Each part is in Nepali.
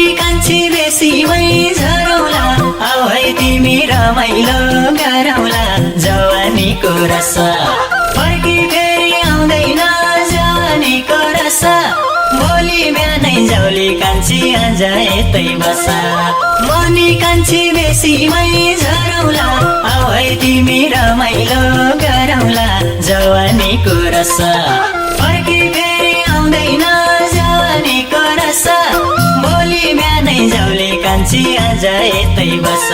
मनी कान्छी बेसीमै झरौला आऊ है तिमी रमाइलो गरौला जवानीको रस फर्की फेरि आउँदैन जवानीको रस भोलि बिहानै जाउली कान्छी आज यतै बस मनी कान्छी बेसीमै झरौला आऊ है तिमी रमाइलो गरौला जवानीको रस फर्की फेरि आउँदैन जवानीको रस भोलि बिहानै जाउली कान्छी आज यतै बस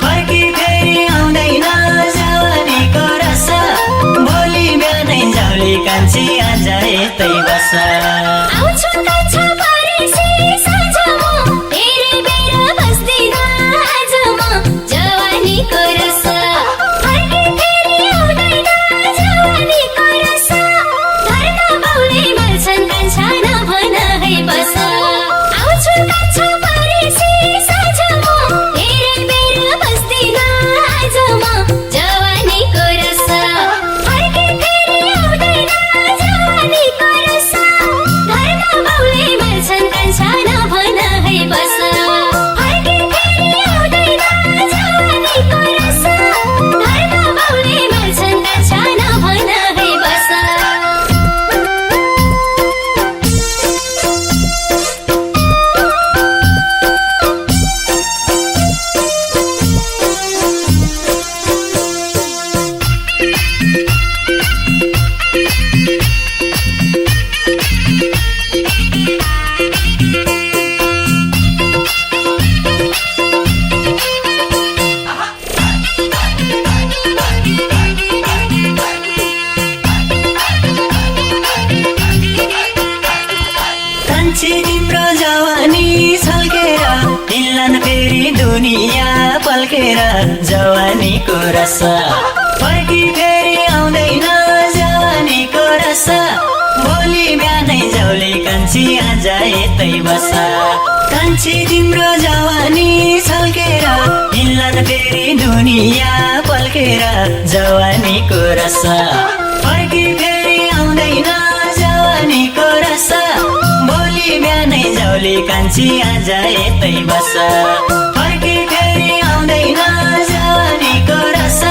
फर्की फेरि आउँदैन जवानीको रस भोलि बिहानै जाउली कान्छी आज यतै बस आउँछु कान्छा परेसी साँझमा तेरै बेर बस्दिन आज म जवानीको रस फर्की फेरि आउँदैन जवानीको रस घरका बाउले मर्छन् कान्छा नभन है बस आउँछु कान्छा परेसी साँझमा तेरै बेर बस्दिन आज म जवानीको रस फर्की फेरि आउँदैन जवानीको रस घरका बाउले मर्छन् कान्छा नभन है बस फर्की फेरि आउँदैन जवानीको रस घरका बाउले मर्छन् कान्छा नभन है बस कान्छी तिम्रो जवानी छल्केर हिल्लान फेरि दुनिया पल्केर जवानीको रस फर्की फेरि आउँदैन जवानीको रस भोलि बिहानै जाउली कान्छी आज यतै बस कान्छी तिम्रो जवानी छल्केर हिल्लान फेरि दुनिया पल्केर जवानीको रस फर्की फेरि आउँदैन जवानीको रस भोलि बिहानै जाउली कान्छी आज यतै बस फर्की फेरि आउँदैन जवानीको रस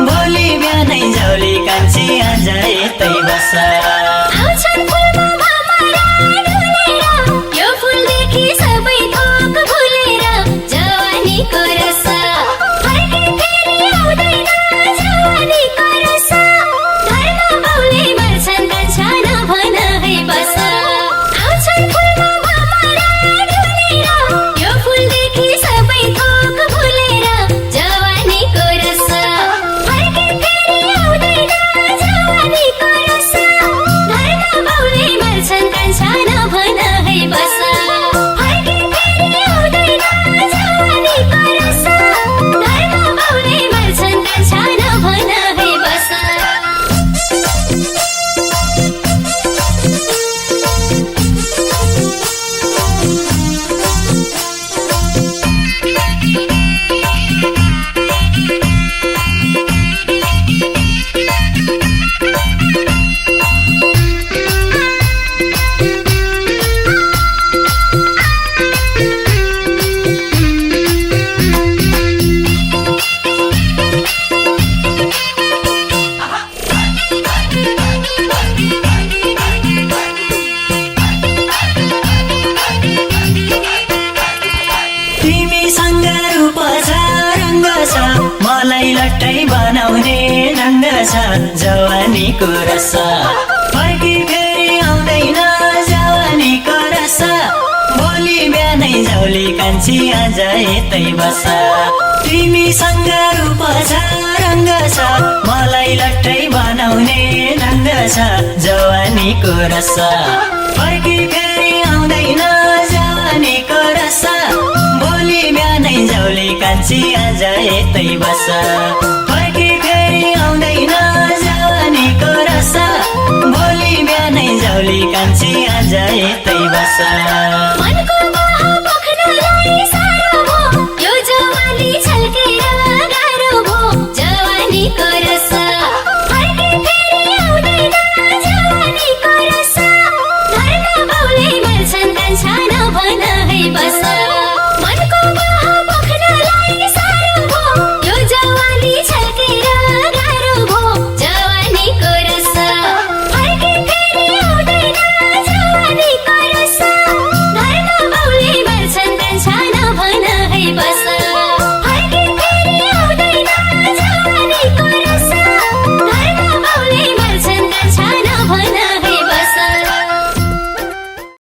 भोलि बिहानै जाउली कान्छी आज यतै बस आउँछन् फुलमा भमरा ढुलेर यो फुलदेखि सबै थोक भुलेर जवानीको रस फर्की फेरि आउँदैन जवानीको रस घरका बाउले मर्छन् कान्छा नभन है बस आउँछन् फुलमा भमरा ढुलेर यो फुलदेखि सबै थोक भुलेर जवानीको रस फर्की फेरि आउँदैन जवानीको रस घरका बाउले मर्छन् कान्छा नभन है बस फर्की फेरि आउँदैन जवानीको रस घरका बाउले मर्छन् कान्छा नभन है बस तिमीसँग रूप छ रङ्ग छ मलाई लट्टै बनाउने ढङ्ग छ जवानीको रस फर्की फेरि आउँदैन जवानीको रस भोलि बिहानै जाउली कान्छी आज यतै बस तिमीसँग रूप छ रङ्ग छ मलाई लट्टै बनाउने ढङ्ग छ जवानीको रस फर्की फेरि आउँदैन जवानीको रस भोलि बिहानै जाउली कान्छी आज यतै बस फर्की फेरि आउँदैन जवानीको रस भोलि बिहानै जाउली कान्छी आज यतै बस मनको मोह पोख्नलाई साह्रो भो यो जवानी छल्केर गाह्रो भो जवानीको रस फर्की फेरि आउँदैन जवानीको रस घरका बाउले मर्छन् कान्छा नभन है बस